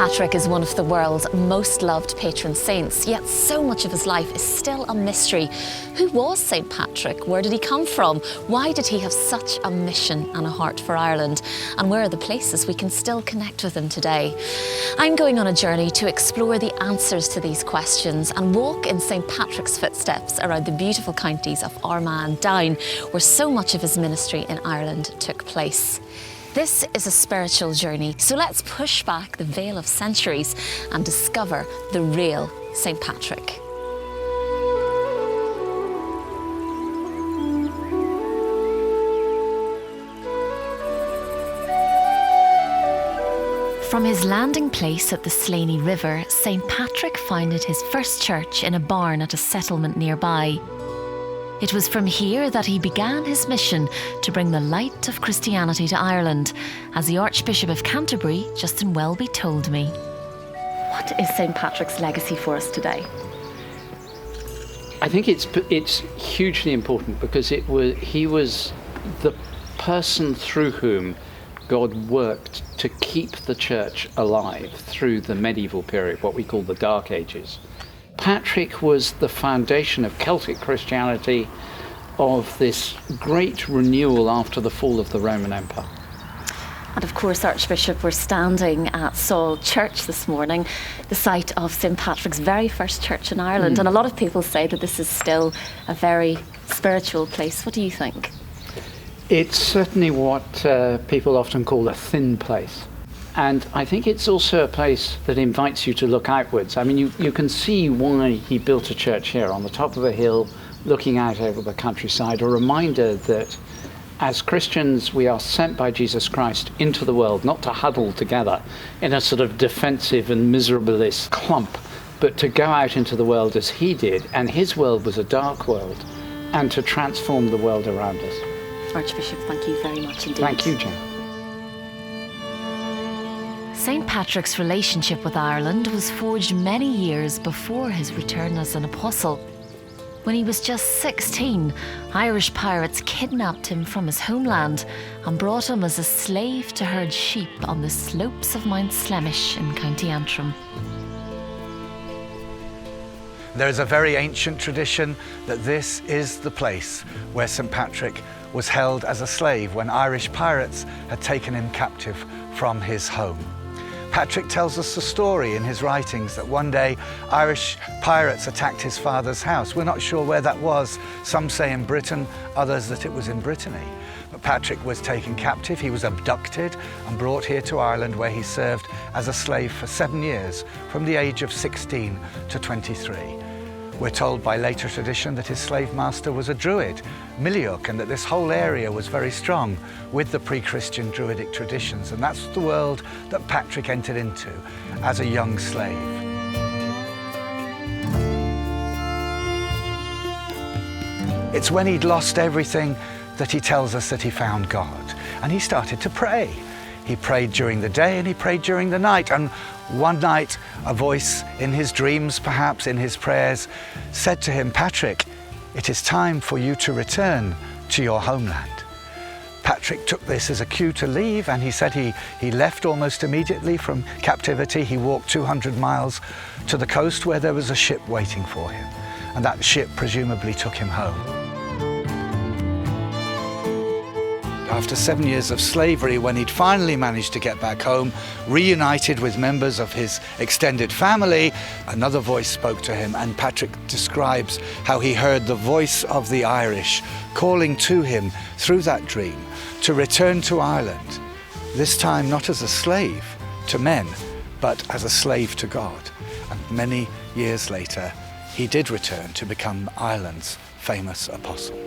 Patrick is one of the world's most loved patron saints, yet so much of his life is still a mystery. Who was St. Patrick? Where did he come from? Why did he have such a mission and a heart for Ireland? And where are the places we can still connect with him today? I'm going on a journey to explore the answers to these questions and walk in St. Patrick's footsteps around the beautiful counties of Armagh and Down, where so much of his ministry in Ireland took place. This is a spiritual journey, so let's push back the veil of centuries and discover the real St. Patrick. From his landing place at the Slemish River, St. Patrick founded his first church in a barn at a settlement nearby. It was from here that he began his mission to bring the light of Christianity to Ireland, as the Archbishop of Canterbury, Justin Welby, told me. What is St. Patrick's legacy for us today? I think it's hugely important because he was the person through whom God worked to keep the church alive through the medieval period, what we call the Dark Ages. Patrick was the foundation of Celtic Christianity, of this great renewal after the fall of the Roman Empire. And of course, Archbishop, we're standing at Saul Church this morning, the site of St. Patrick's very first church in Ireland. And a lot of people say that this is still a very spiritual place. What do you think? It's certainly what people often call a thin place. And I think it's also a place that invites you to look outwards. I mean, you can see why he built a church here on the top of a hill, looking out over the countryside, a reminder that as Christians, we are sent by Jesus Christ into the world, not to huddle together in a sort of defensive and miserablest clump, but to go out into the world as he did. And his world was a dark world, and to transform the world around us. Archbishop, thank you very much indeed. Thank you, Jen. St. Patrick's relationship with Ireland was forged many years before his return as an apostle. When he was just 16, Irish pirates kidnapped him from his homeland and brought him as a slave to herd sheep on the slopes of Mount Slemish in County Antrim. There is a very ancient tradition that this is the place where St. Patrick was held as a slave when Irish pirates had taken him captive from his home. Patrick tells us the story in his writings that one day Irish pirates attacked his father's house. We're not sure where that was. Some say in Britain, others that it was in Brittany. But Patrick was taken captive. He was abducted and brought here to Ireland, where he served as a slave for 7 years, from the age of 16 to 23. We're told by later tradition that his slave master was a Druid, Miliuk, and that this whole area was very strong with the pre-Christian Druidic traditions. And that's the world that Patrick entered into as a young slave. It's when he'd lost everything that he tells us that he found God. And he started to pray. He prayed during the day and he prayed during the night. And one night, a voice in his dreams, perhaps in his prayers, said to him, "Patrick, it is time for you to return to your homeland." Patrick took this as a cue to leave, and he said he left almost immediately from captivity. He walked 200 miles to the coast where there was a ship waiting for him, and that ship presumably took him home. After 7 years of slavery, when he'd finally managed to get back home, reunited with members of his extended family, another voice spoke to him, and Patrick describes how he heard the voice of the Irish calling to him through that dream to return to Ireland, this time not as a slave to men, but as a slave to God. And many years later, he did return to become Ireland's famous apostle.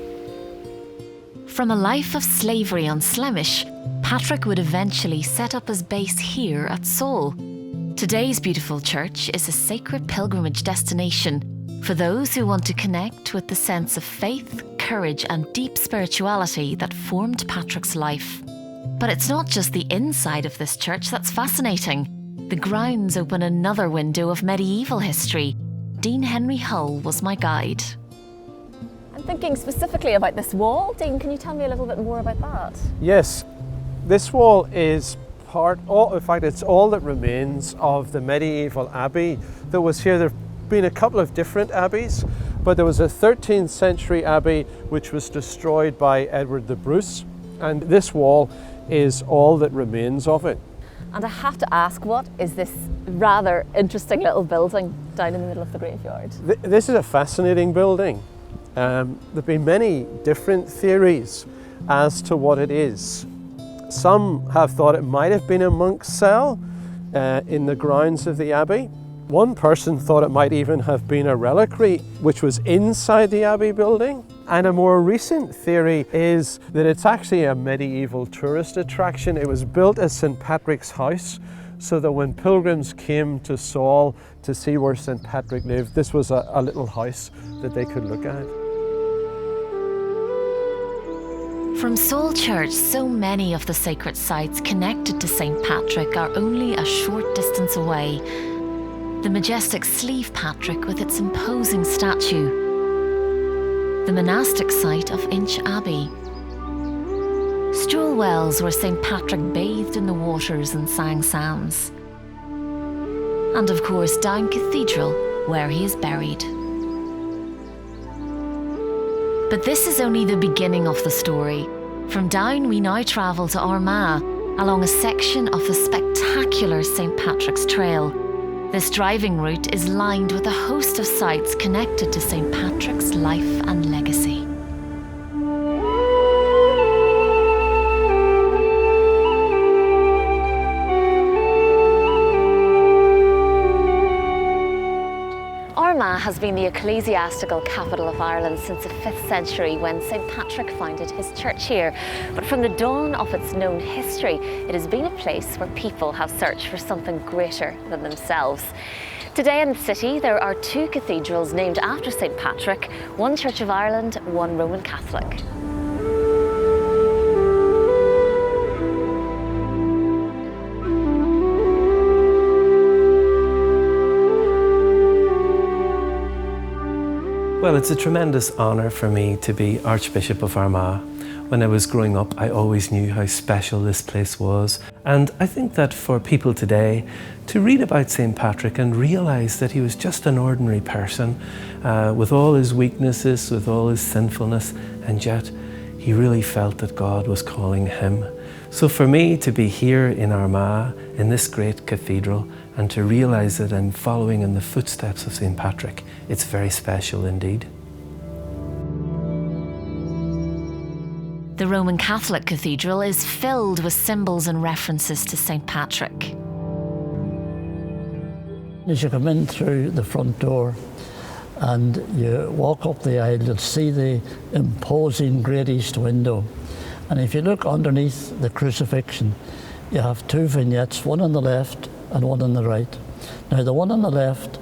From a life of slavery on Slemish, Patrick would eventually set up his base here at Saul. Today's beautiful church is a sacred pilgrimage destination for those who want to connect with the sense of faith, courage and deep spirituality that formed Patrick's life. But it's not just the inside of this church that's fascinating. The grounds open another window of medieval history. Dean Henry Hull was my guide. I'm thinking specifically about this wall. Dean, can you tell me a little bit more about that? Yes, this wall is part, in fact it's all that remains of the medieval abbey that was here. There have been a couple of different abbeys, but there was a 13th century abbey which was destroyed by Edward the Bruce, and this wall is all that remains of it. And I have to ask, what is this rather interesting little building down in the middle of the graveyard? This is a fascinating building. There have been many different theories as to what it is. Some have thought it might have been a monk's cell in the grounds of the abbey. One person thought it might even have been a reliquary which was inside the abbey building. And a more recent theory is that it's actually a medieval tourist attraction. It was built as St. Patrick's house, so that when pilgrims came to Saul to see where St. Patrick lived, this was a little house that they could look at. From Saul Church, so many of the sacred sites connected to St. Patrick are only a short distance away. The majestic Sleve Patrick with its imposing statue, the monastic site of Inch Abbey, Stroll Wells where St. Patrick bathed in the waters and sang psalms, and of course Down Cathedral where he is buried. But this is only the beginning of the story. From Down we now travel to Armagh along a section of the spectacular St. Patrick's Trail. This driving route is lined with a host of sites connected to St. Patrick's life and legacy. Armagh has been the ecclesiastical capital of Ireland since the 5th century when St. Patrick founded his church here. But from the dawn of its known history, it has been a place where people have searched for something greater than themselves. Today in the city, there are 2 cathedrals named after St. Patrick, one Church of Ireland, one Roman Catholic. Well, it's a tremendous honour for me to be Archbishop of Armagh. When I was growing up, I always knew how special this place was. And I think that for people today to read about St. Patrick and realise that he was just an ordinary person with all his weaknesses, with all his sinfulness, and yet he really felt that God was calling him. So for me to be here in Armagh, in this great cathedral, and to realise that I'm following in the footsteps of St. Patrick, it's very special indeed. The Roman Catholic Cathedral is filled with symbols and references to St. Patrick. As you come in through the front door and you walk up the aisle, you'll see the imposing Great East window. And if you look underneath the crucifixion, you have 2 vignettes, one on the left and one on the right. Now the one on the left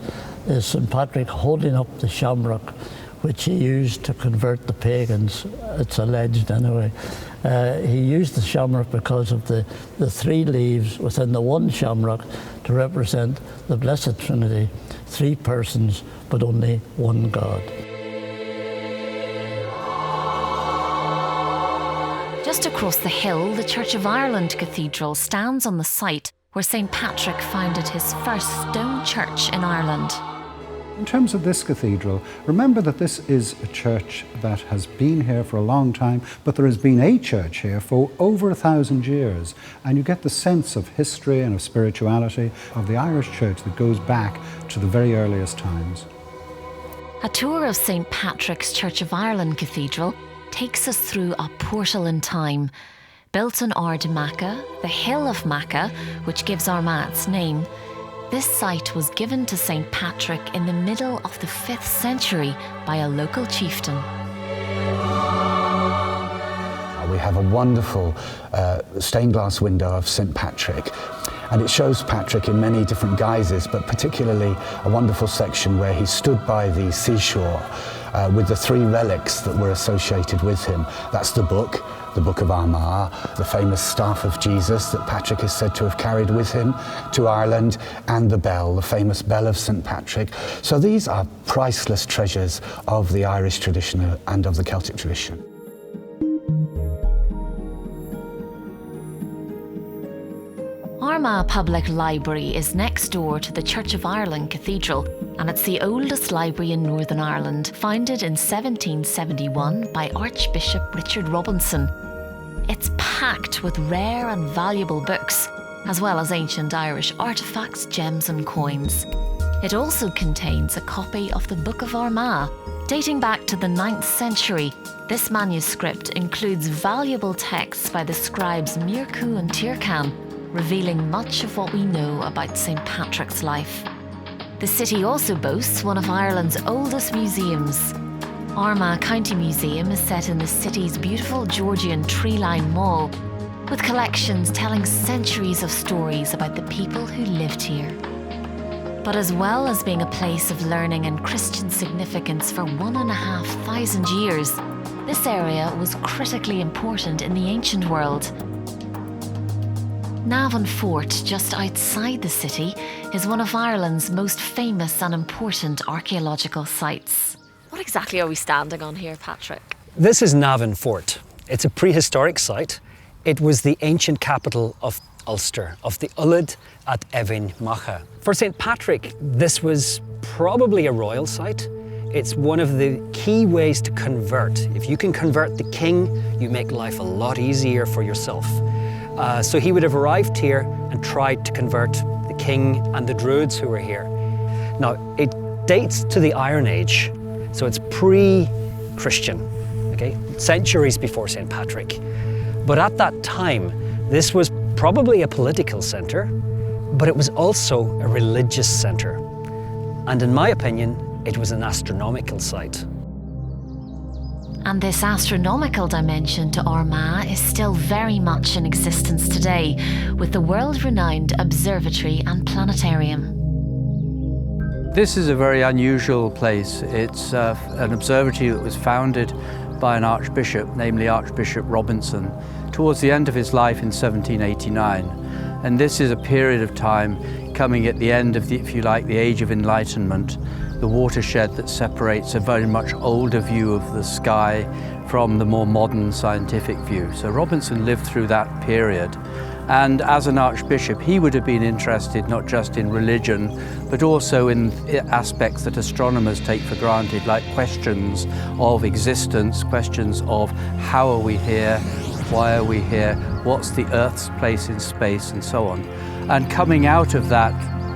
is St. Patrick holding up the shamrock, which he used to convert the pagans, it's alleged anyway. He used the shamrock because of the 3 leaves within the one shamrock to represent the Blessed Trinity, 3 persons, but only one God. Just across the hill, the Church of Ireland Cathedral stands on the site where St. Patrick founded his first stone church in Ireland. In terms of this cathedral, remember that this is a church that has been here for a long time, but there has been a church here for over 1,000 years. And you get the sense of history and of spirituality of the Irish church that goes back to the very earliest times. A tour of St. Patrick's Church of Ireland Cathedral takes us through a portal in time. Built on Ard Macha, the hill of Macha, which gives Armagh its name, this site was given to St. Patrick in the middle of the 5th century by a local chieftain. We have a wonderful stained glass window of St. Patrick, and it shows Patrick in many different guises, but particularly a wonderful section where he stood by the seashore with the 3 relics that were associated with him. That's the book of Armagh, the famous staff of Jesus that Patrick is said to have carried with him to Ireland, and the bell, the famous bell of St. Patrick. So these are priceless treasures of the Irish tradition and of the Celtic tradition. Armagh Public Library is next door to the Church of Ireland Cathedral, and it's the oldest library in Northern Ireland, founded in 1771 by Archbishop Richard Robinson. It's packed with rare and valuable books, as well as ancient Irish artefacts, gems and coins. It also contains a copy of the Book of Armagh, dating back to the 9th century. This manuscript includes valuable texts by the scribes Mirku and Tircan, revealing much of what we know about St. Patrick's life. The city also boasts one of Ireland's oldest museums. Armagh County Museum is set in the city's beautiful Georgian tree-lined mall, with collections telling centuries of stories about the people who lived here. But as well as being a place of learning and Christian significance for 1,500 years, this area was critically important in the ancient world. Navan Fort, just outside the city, is one of Ireland's most famous and important archaeological sites. What exactly are we standing on here, Patrick? This is Navan Fort. It's a prehistoric site. It was the ancient capital of Ulster, of the Ullad at Evin Macha. For St. Patrick, this was probably a royal site. It's one of the key ways to convert. If you can convert the king, you make life a lot easier for yourself. So he would have arrived here and tried to convert the king and the Druids who were here. Now, it dates to the Iron Age, so it's pre-Christian, okay? Centuries before St. Patrick. But at that time, this was probably a political centre, but it was also a religious centre. And in my opinion, it was an astronomical site. And this astronomical dimension to Armagh is still very much in existence today, with the world-renowned observatory and planetarium. This is a very unusual place. It's an observatory that was founded by an archbishop, namely Archbishop Robinson, towards the end of his life in 1789. And this is a period of time coming at the end of, if you like, the Age of Enlightenment, the watershed that separates a very much older view of the sky from the more modern scientific view. So Robinson lived through that period. And as an archbishop, he would have been interested not just in religion, but also in aspects that astronomers take for granted, like questions of existence, questions of how are we here, why are we here, what's the Earth's place in space, and so on. And coming out of that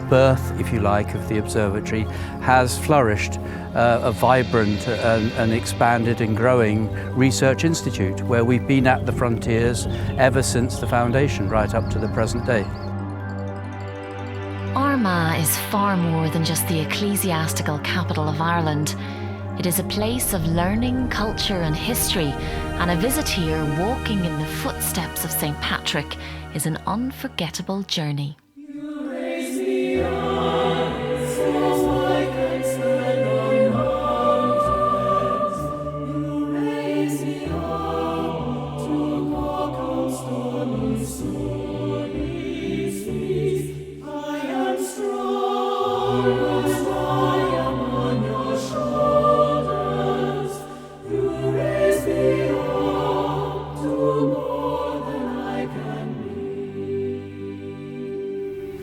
birth, if you like, of the observatory has flourished a vibrant and expanded and growing research institute where we've been at the frontiers ever since the foundation, right up to the present day. Armagh is far more than just the ecclesiastical capital of Ireland. It is a place of learning, culture and history, and a visit here walking in the footsteps of St. Patrick is an unforgettable journey.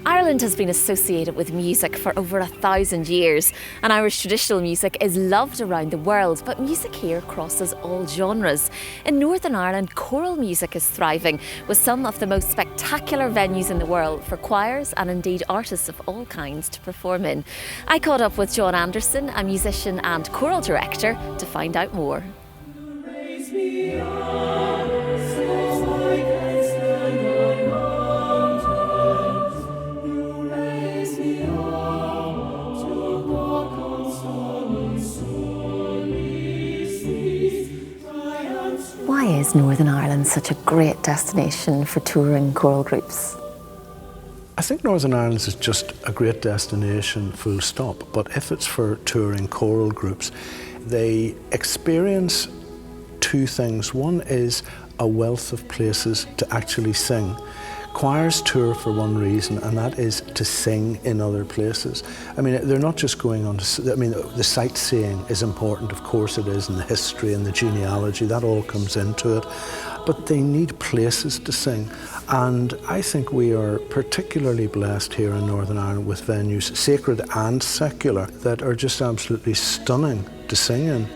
Ireland has been associated with music for over 1,000 years, and Irish traditional music is loved around the world, but music here crosses all genres. In Northern Ireland, choral music is thriving, with some of the most spectacular venues in the world for choirs and indeed artists of all kinds to perform in. I caught up with John Anderson, a musician and choral director, to find out more. Why is Northern Ireland such a great destination for touring choral groups? I think Northern Ireland is just a great destination, full stop. But if it's for touring choral groups, they experience two things. One is a wealth of places to actually sing. Choirs tour for one reason, and that is to sing in other places. I mean, they're not just going on to, I mean, the sightseeing is important, of course it is, and the history and the genealogy, that all comes into it. But they need places to sing. And I think we are particularly blessed here in Northern Ireland with venues, sacred and secular, that are just absolutely stunning to sing in.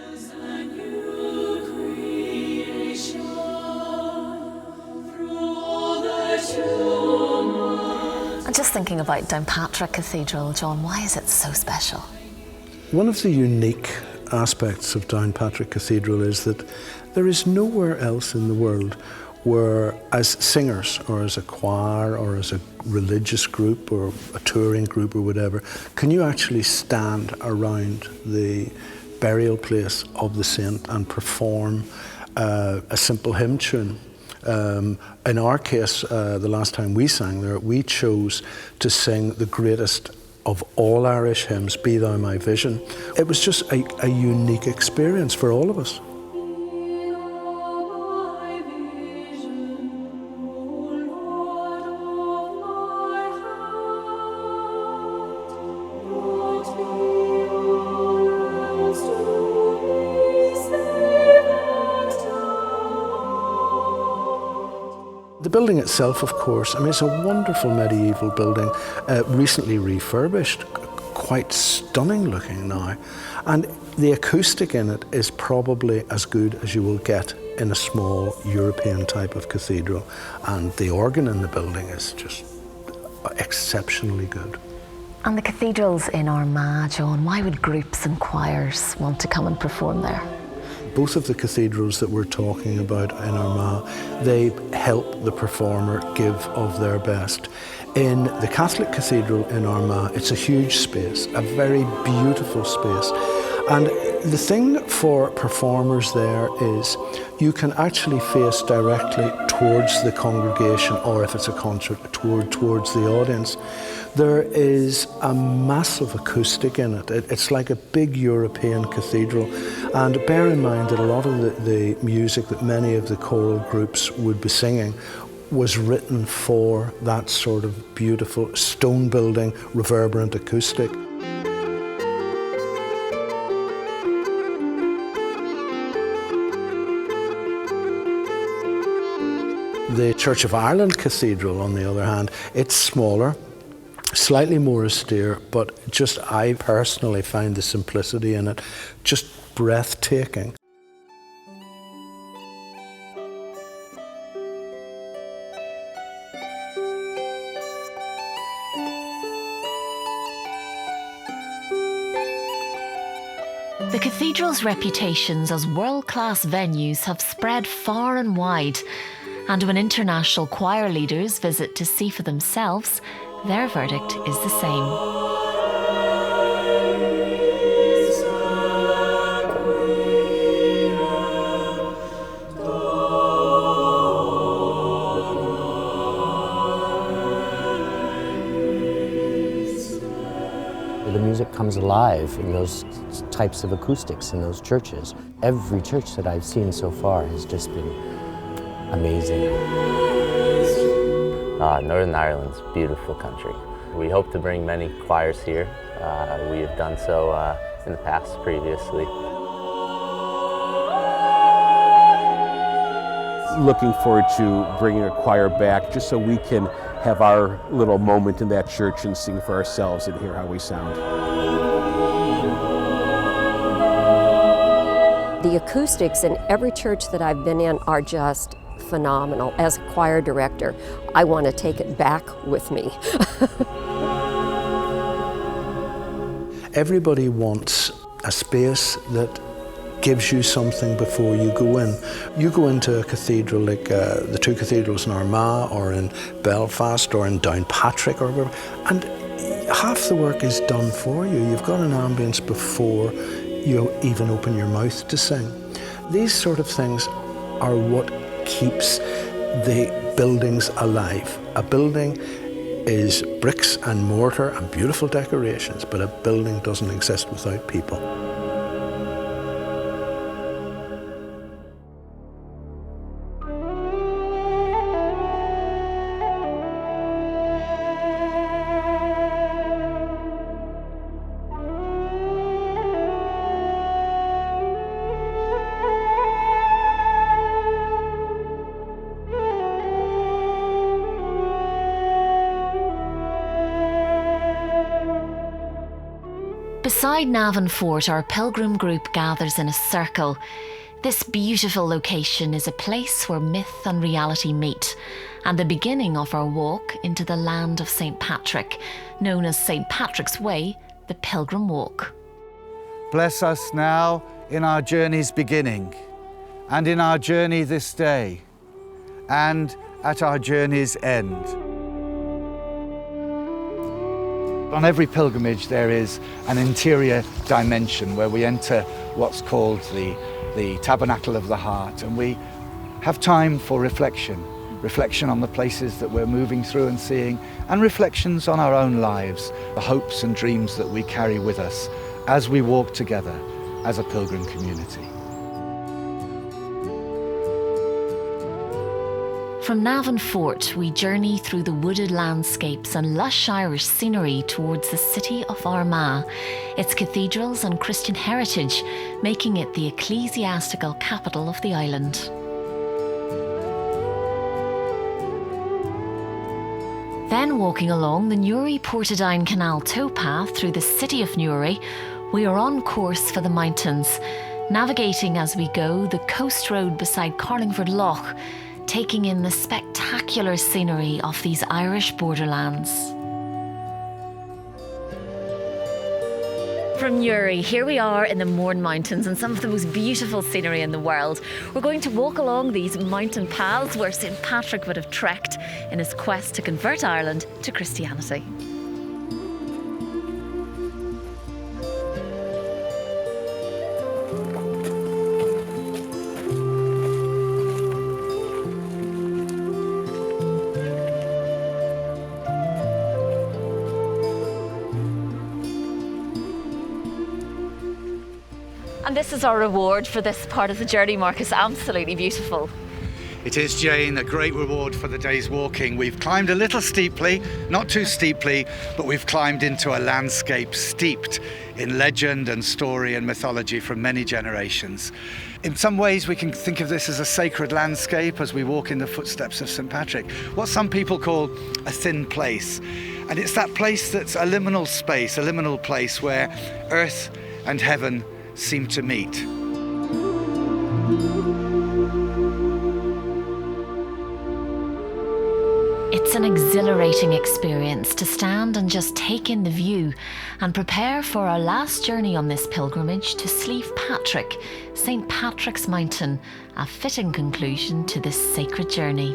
And just thinking about Downpatrick Cathedral, John, why is it so special? One of the unique aspects of Downpatrick Cathedral is that there is nowhere else in the world where, as singers or as a choir or as a religious group or a touring group or whatever, can you actually stand around the burial place of the saint and perform a simple hymn tune. In our case, the last time we sang there, we chose to sing the greatest of all Irish hymns, Be Thou My Vision. It was just a unique experience for all of us. The building itself, of course, I mean, it's a wonderful medieval building, recently refurbished, quite stunning looking now. And the acoustic in it is probably as good as you will get in a small European type of cathedral. And the organ in the building is just exceptionally good. And the cathedrals in Armagh, John, why would groups and choirs want to come and perform there? Both of the cathedrals that we're talking about in Armagh, they help the performer give of their best. In the Catholic Cathedral in Armagh, it's a huge space, a very beautiful space. And the thing for performers there is you can actually face directly towards the congregation, or if it's a concert, towards the audience. There is a massive acoustic in it. It's like a big European cathedral. And bear in mind that a lot of the music that many of the choral groups would be singing was written for that sort of beautiful stone building, reverberant acoustic. The Church of Ireland Cathedral, on the other hand, it's smaller, slightly more austere, but just I personally find the simplicity in it just breathtaking. The cathedral's reputations as world-class venues have spread far and wide, and when international choir leaders visit to see for themselves, their verdict is the same. The music comes alive in those types of acoustics in those churches. Every church that I've seen so far has just been amazing. Northern Ireland's a beautiful country. We hope to bring many choirs here. We have done so in the past previously. Looking forward to bringing a choir back just so we can have our little moment in that church and sing for ourselves and hear how we sound. The acoustics in every church that I've been in are just phenomenal. As a choir director, I want to take it back with me. Everybody wants a space that gives you something before you go in. You go into a cathedral like the two cathedrals in Armagh or in Belfast or in Downpatrick or wherever, and half the work is done for you. You've got an ambience before you even open your mouth to sing. These sort of things are what keeps the buildings alive. A building is bricks and mortar and beautiful decorations, but a building doesn't exist without people. Beside Navan Fort, our pilgrim group gathers in a circle. This beautiful location is a place where myth and reality meet, and the beginning of our walk into the land of St. Patrick, known as St. Patrick's Way, the Pilgrim Walk. Bless us now in our journey's beginning, and in our journey this day, and at our journey's end. On every pilgrimage there is an interior dimension where we enter what's called the tabernacle of the heart, and we have time for reflection on the places that we're moving through and seeing, and reflections on our own lives, the hopes and dreams that we carry with us as we walk together as a pilgrim community. From Navan Fort, we journey through the wooded landscapes and lush Irish scenery towards the city of Armagh, its cathedrals and Christian heritage, making it the ecclesiastical capital of the island. Then walking along the Newry-Portadown Canal towpath through the city of Newry, we are on course for the mountains, navigating as we go the coast road beside Carlingford Lough, taking in the spectacular scenery of these Irish borderlands. From Newry, here we are in the Mourne Mountains and some of the most beautiful scenery in the world. We're going to walk along these mountain paths where St. Patrick would have trekked in his quest to convert Ireland to Christianity. And this is our reward for this part of the journey, Marcus. Absolutely beautiful. It is, Jane, a great reward for the day's walking. We've climbed a little steeply, not too steeply, but we've climbed into a landscape steeped in legend and story and mythology from many generations. In some ways, we can think of this as a sacred landscape as we walk in the footsteps of St. Patrick, what some people call a thin place. And it's that place that's a liminal space, a liminal place where earth and heaven seem to meet. It's an exhilarating experience to stand and just take in the view and prepare for our last journey on this pilgrimage to Slemish Patrick, St. Patrick's Mountain, a fitting conclusion to this sacred journey.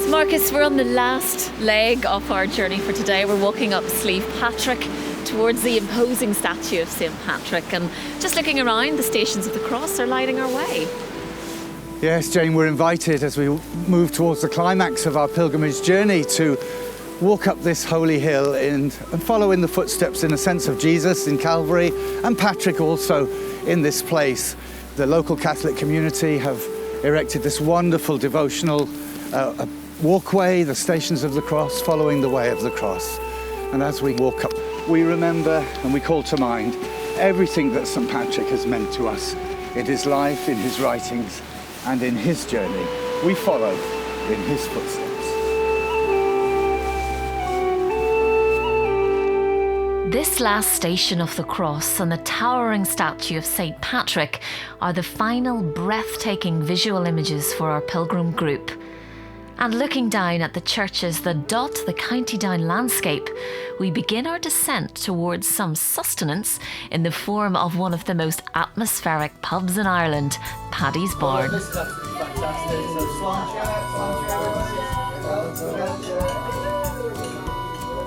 So Marcus, we're on the last leg of our journey for today. We're walking up Slemish Patrick towards the imposing statue of St. Patrick, and just looking around, the Stations of the Cross are lighting our way. Yes, Jane, we're invited as we move towards the climax of our pilgrimage journey to walk up this holy hill and follow in the footsteps, in a sense, of Jesus in Calvary, and Patrick also in this place. The local Catholic community have erected this wonderful devotional walkway, the Stations of the Cross, following the way of the cross. And as we walk up, we remember and we call to mind everything that St. Patrick has meant to us in his life, in his writings, and in his journey. We follow in his footsteps. This last station of the cross and the towering statue of St. Patrick are the final breathtaking visual images for our pilgrim group. And looking down at the churches that dot the County Down landscape, we begin our descent towards some sustenance in the form of one of the most atmospheric pubs in Ireland, Paddy's Barn.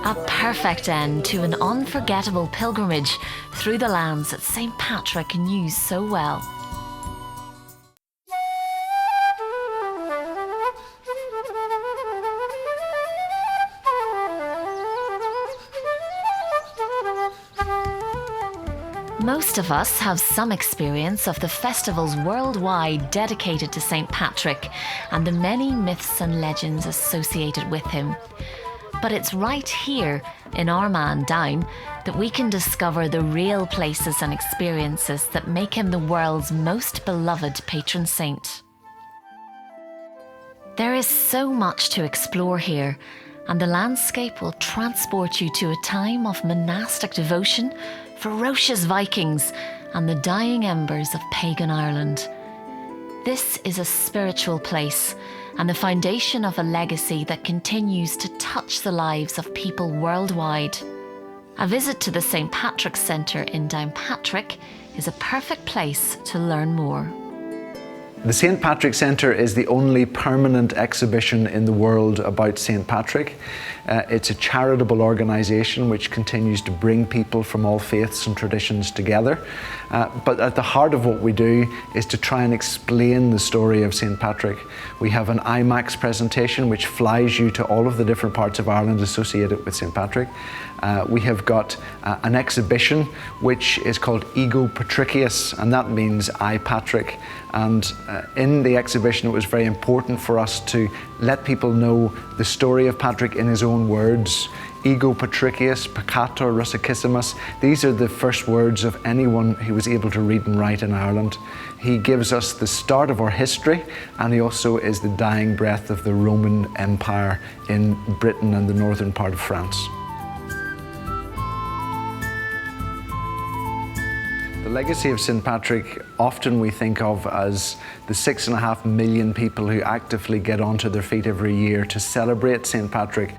A perfect end to an unforgettable pilgrimage through the lands that St. Patrick knew so well. Most of us have some experience of the festivals worldwide dedicated to St. Patrick and the many myths and legends associated with him. But it's right here in Armagh and Down that we can discover the real places and experiences that make him the world's most beloved patron saint. There is so much to explore here, and the landscape will transport you to a time of monastic devotion, ferocious Vikings, and the dying embers of pagan Ireland. This is a spiritual place and the foundation of a legacy that continues to touch the lives of people worldwide. A visit to the St. Patrick's Centre in Downpatrick is a perfect place to learn more. The St. Patrick Centre is the only permanent exhibition in the world about St. Patrick. It's a charitable organisation which continues to bring people from all faiths and traditions together. But at the heart of what we do is to try and explain the story of St. Patrick. We have an IMAX presentation which flies you to all of the different parts of Ireland associated with St. Patrick. We have got an exhibition which is called Ego Patricius, and that means I Patrick. And in the exhibition it was very important for us to let people know the story of Patrick in his own words. Ego Patricius, Peccator Russicassimus. These are the first words of anyone who was able to read and write in Ireland. He gives us the start of our history, and he also is the dying breath of the Roman Empire in Britain and the northern part of France. The legacy of St. Patrick often we think of as the 6.5 million people who actively get onto their feet every year to celebrate St. Patrick.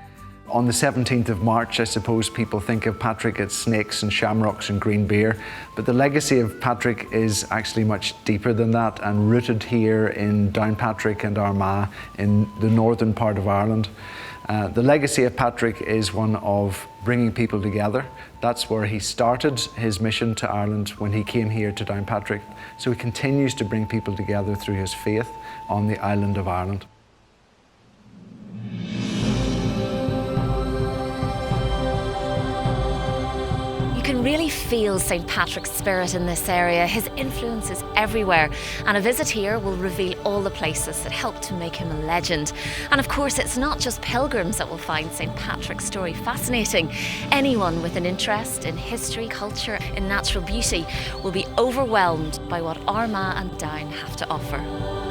On the 17th of March, I suppose people think of Patrick as snakes and shamrocks and green beer, but the legacy of Patrick is actually much deeper than that and rooted here in Downpatrick and Armagh in the northern part of Ireland. The legacy of Patrick is one of bringing people together. That's where he started his mission to Ireland when he came here to Downpatrick. So he continues to bring people together through his faith on the island of Ireland. You can really feel St. Patrick's spirit in this area. His influence is everywhere, and a visit here will reveal all the places that helped to make him a legend. And of course, it's not just pilgrims that will find St. Patrick's story fascinating. Anyone with an interest in history, culture, and natural beauty will be overwhelmed by what Armagh and Down have to offer.